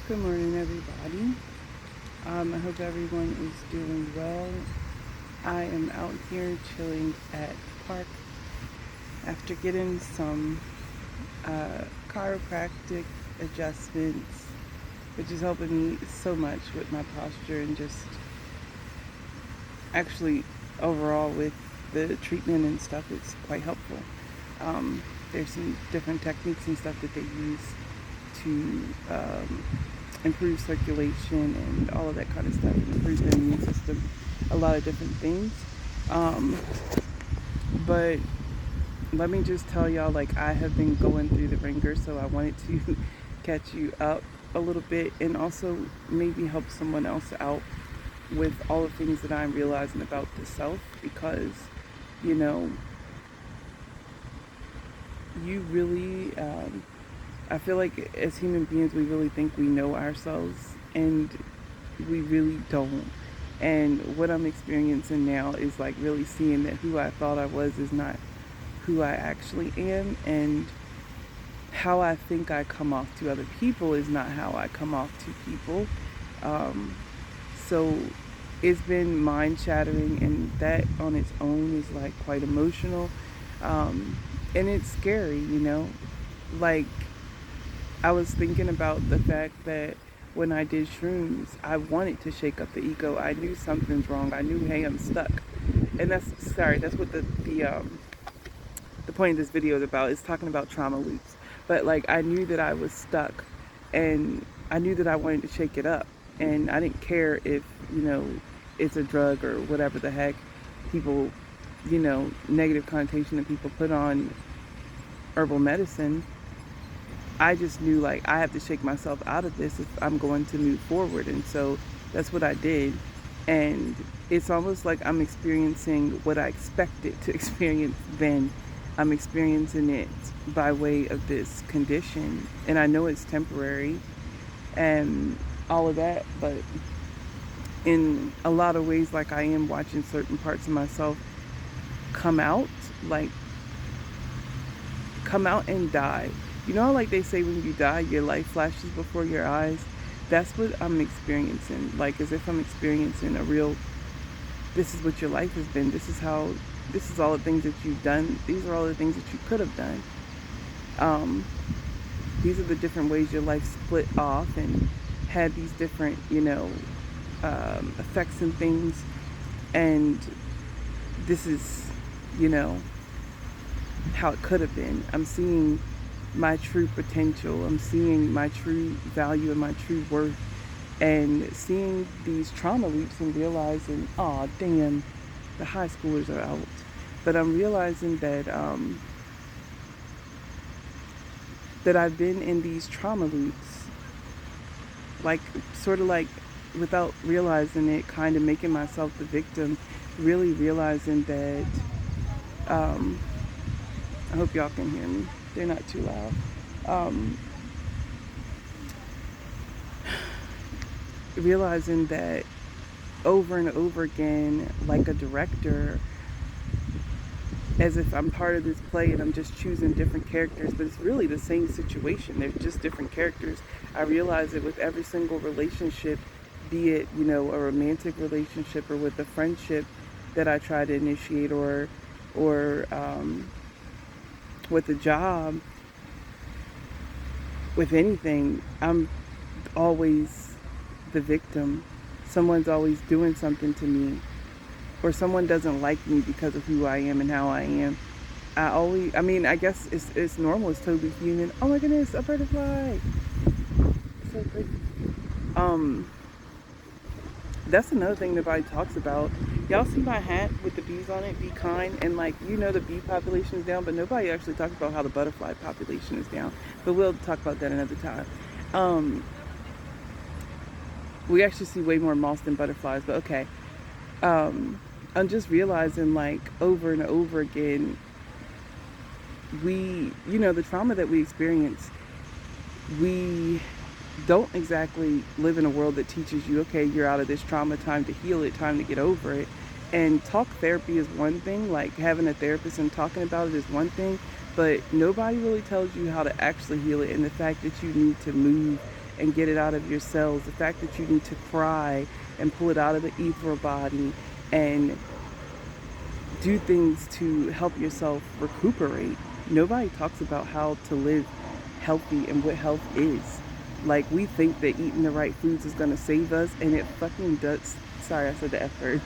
Good morning, everybody. I hope everyone is doing well. I am out here chilling at the park after getting some chiropractic adjustments, which is helping me so much with my posture and just actually overall with the treatment and stuff. It's quite helpful. There's some different techniques and stuff that they use to improve circulation and all of that kind of stuff, improve the immune system, a lot of different things. Um, but let me just tell y'all, like, I have been going through the ringer, so I wanted to catch you up a little bit and also maybe help someone else out with all the things that I'm realizing about the self because, you know, you really, I feel like as human beings, we really think we know ourselves and we really don't. And what I'm experiencing now is like really seeing that who I thought I was is not who I actually am, and how I think I come off to other people is not how I come off to people. Um, so it's been mind shattering, and that on its own is like quite emotional. Um, and it's scary, you know? Like, I was thinking about the fact that when I did shrooms, I wanted to shake up the ego. I knew something's wrong. I knew, hey, I'm stuck. And that's what the point of this video is about. It's talking about trauma loops. But like, I knew that I was stuck, and I knew that I wanted to shake it up. And I didn't care if, you know, it's a drug or whatever the heck people, you know, negative connotation that people put on herbal medicine. I just knew like I have to shake myself out of this if I'm going to move forward. And so that's what I did. And it's almost like I'm experiencing what I expected to experience then. I'm experiencing it by way of this condition. And I know it's temporary and all of that, but in a lot of ways, like I am watching certain parts of myself come out, like come out and die. You know how like they say when you die, your life flashes before your eyes? That's what I'm experiencing. Like as if I'm experiencing a real, this is what your life has been. This is all the things that you've done. These are all the things that you could have done. Um, these are the different ways your life split off and had these different, you know, effects and things. And this is, you know, how it could have been. I'm seeing my true potential. I'm seeing my true value and my true worth, and seeing these trauma loops and realizing, oh damn, the high schoolers are out. But I'm realizing that that I've been in these trauma loops, like sort of like without realizing it, kind of making myself the victim. Really realizing that I hope y'all can hear me. They're not too loud. Um, Realizing that over and over again, like a director, as if I'm part of this play and I'm just choosing different characters, but it's really the same situation. They're just different characters. I realize it with every single relationship, be it, you know, a romantic relationship or with a friendship that I try to initiate, or with a job, with anything, I'm always the victim. Someone's always doing something to me, or someone doesn't like me because of who I am and how I am. I mean, I guess it's normal. It's totally human. Oh my goodness, a butterfly. So pretty. Um, that's another thing nobody talks about. Y'all see my hat with the bees on it? Be kind. And like, you know, the bee population is down, but nobody actually talks about how the butterfly population is down. But we'll talk about that another time. Um, we actually see way more moths than butterflies, but okay. I'm just realizing like over and over again, you know, the trauma that we experience, we don't exactly live in a world that teaches you, okay, you're out of this trauma, time to heal it, time to get over it. And talk therapy is one thing, like having a therapist and talking about it is one thing, but nobody really tells you how to actually heal it, and the fact that you need to move and get it out of your cells, the fact that you need to cry and pull it out of the ethereal body and do things to help yourself recuperate. Nobody talks about how to live healthy and what health is. Like, we think that eating the right foods is going to save us, and it fucking does. Sorry, I said the F word.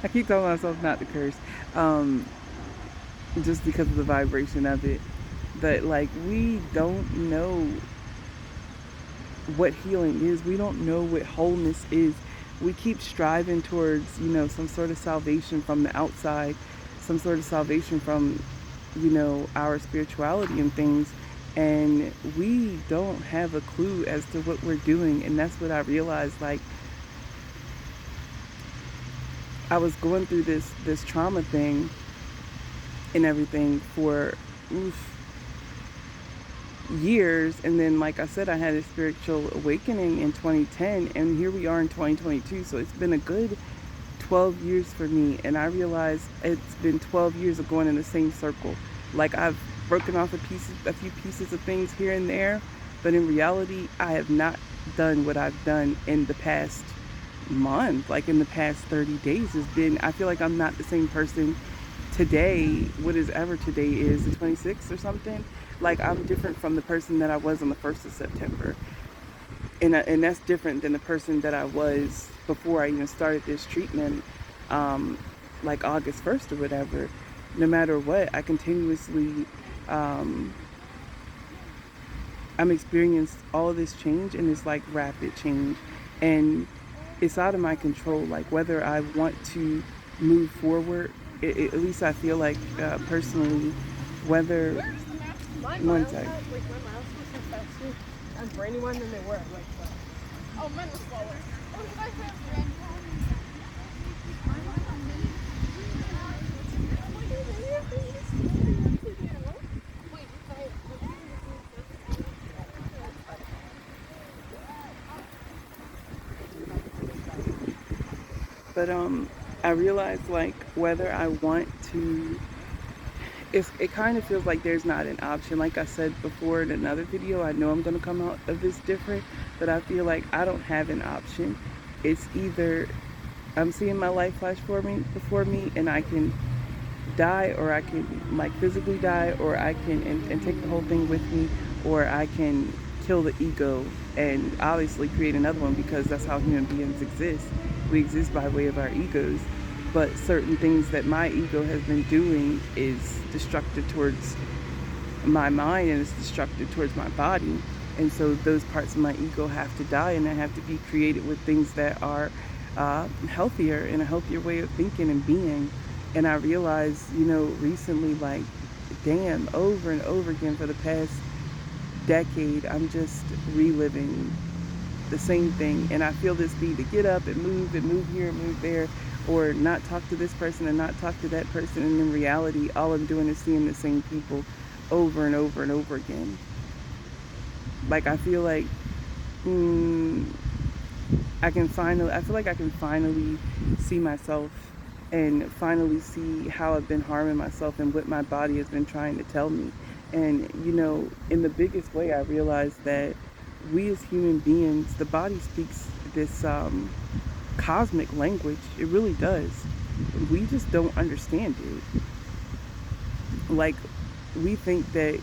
I keep telling myself not to curse, just because of the vibration of it. But, like, we don't know what healing is. We don't know what wholeness is. We keep striving towards, some sort of salvation from the outside, some sort of salvation from, our spirituality and things. And we don't have a clue as to what we're doing. And that's what I realized. Like, I was going through this trauma thing and everything for years, and then, like I said, I had a spiritual awakening in 2010, and here we are in 2022. So it's been a good 12 years for me, and I realized it's been 12 years of going in the same circle. Like, I've broken off a few pieces of things here and there, but in reality, I have not done what I've done in the past month. Like, in the past 30 days, I feel like I'm not the same person today. What is ever today is the 26th or something. Like, I'm different from the person that I was on the 1st of September. And that's different than the person that I was before I even started this treatment, like August 1st or whatever. No matter what, I continuously, I'm experiencing all of this change, and it's like rapid change. And it's out of my control, like whether I want to move forward. At least I feel like, personally, whether... One sec. Like, my mouse was faster and for anyone than they were. Like, oh, mine was slower. Oh, did I have But I realized, like, whether I want to, it kind of feels like there's not an option. Like I said before in another video, I know I'm going to come out of this different, but I feel like I don't have an option. It's either I'm seeing my life flash before me, and I can die, or I can, like, physically die, or I can and take the whole thing with me, or I can kill the ego and obviously create another one, because that's how human beings exist. We exist by way of our egos. But certain things that my ego has been doing is destructive towards my mind, and it's destructive towards my body. And so those parts of my ego have to die, and I have to be created with things that are healthier, and a healthier way of thinking and being. And I realized, recently, like, damn, over and over again for the past decade, I'm just reliving the same thing. And I feel this need to get up and move here and move there, or not talk to this person and not talk to that person. And in reality, all I'm doing is seeing the same people over and over and over again. Like, I feel like I feel like I can finally see myself, and finally see how I've been harming myself and what my body has been trying to tell me. And, in the biggest way, I realized that we as human beings, the body speaks this cosmic language. It really does. We just don't understand it. Like, we think that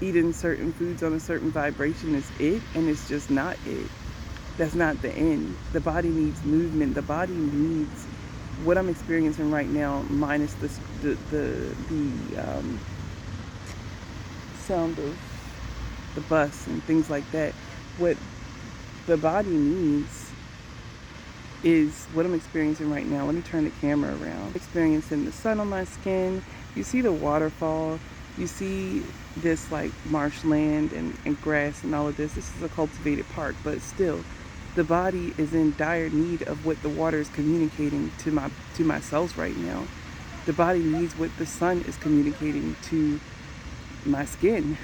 eating certain foods on a certain vibration is it, and it's just not it. That's not the end. The body needs movement. The body needs what I'm experiencing right now, minus the sound of the bus and things like that. What the body needs is what I'm experiencing right now. Let me turn the camera around. Experiencing the sun on my skin. You see the waterfall. You see this, like, marshland and grass and all of this. This is a cultivated park, but still, the body is in dire need of what the water is communicating to my cells right now. The body needs what the sun is communicating to my skin.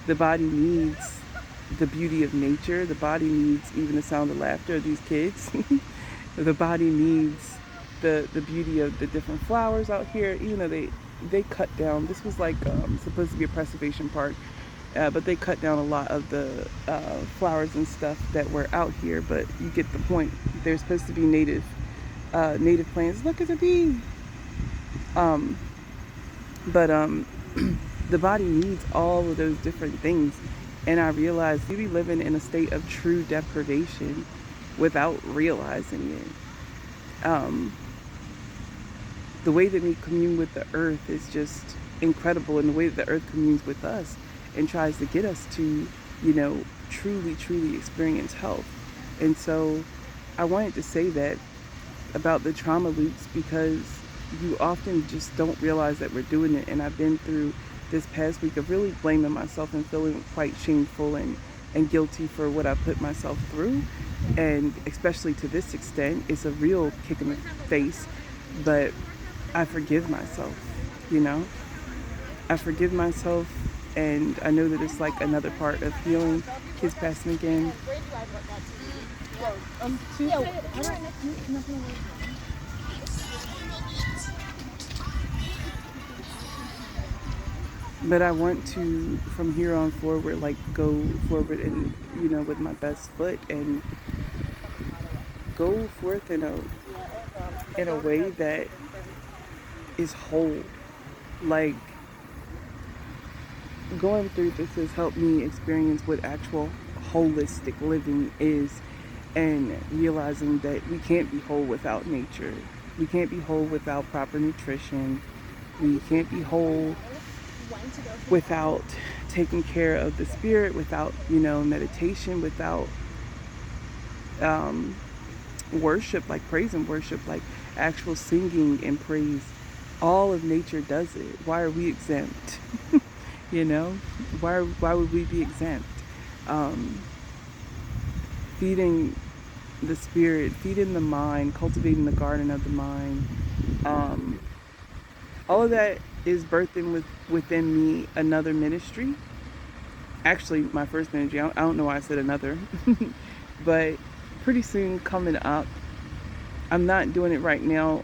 The body needs the beauty of nature. The body needs even the sound of laughter of these kids. The body needs the beauty of the different flowers out here. Even though they cut down, this was like supposed to be a preservation park, but they cut down a lot of the flowers and stuff that were out here. But you get the point. They're supposed to be native plants. Look at the bee. Um, but the body needs all of those different things, and I realized we be living in a state of true deprivation without realizing it. The way that we commune with the earth is just incredible, and the way that the earth communes with us and tries to get us to, truly experience health. And so I wanted to say that about the trauma loops, because you often just don't realize that we're doing it. And I've been through this past week of really blaming myself and feeling quite shameful and guilty for what I put myself through. And especially to this extent, it's a real kick in the face. But I forgive myself, you know? I forgive myself, and I know that it's like another part of healing. Kids passing again. But I want to, from here on forward, like go forward and, with my best foot, and go forth in a way that is whole. Like, going through this has helped me experience what actual holistic living is, and realizing that we can't be whole without nature. We can't be whole without proper nutrition. We can't be whole without taking care of the spirit, without, meditation, without worship, like praise and worship, like actual singing and praise. All of nature does it. Why are we exempt? Why would we be exempt? Feeding the spirit, feeding the mind, cultivating the garden of the mind. All of that is birthing within me another ministry. Actually, my first ministry. I don't know why I said another, but pretty soon coming up. I'm not doing it right now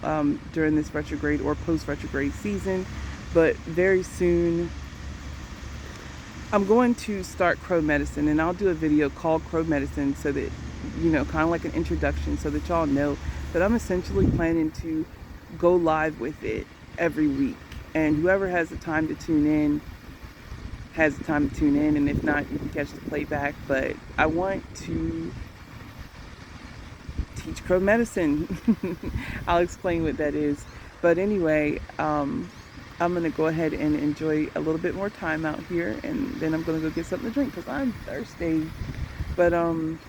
during this retrograde or post-retrograde season, but very soon I'm going to start crow medicine, and I'll do a video called Crow Medicine, so that, kind of like an introduction, so that y'all know that I'm essentially planning to go live with it every week. And whoever has the time to tune in has the time to tune in, and if not, you can catch the playback. But I want to teach crow medicine. I'll explain what that is. But anyway, I'm going to go ahead and enjoy a little bit more time out here, and then I'm going to go get something to drink because I'm thirsty. But and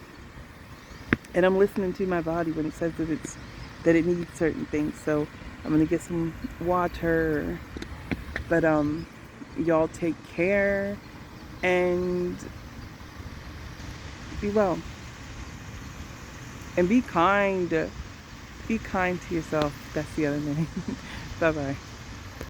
I'm listening to my body when it says that it needs certain things. So I'm going to get some water. But y'all take care and be well. And be kind. Be kind to yourself. That's the other thing. Bye-bye.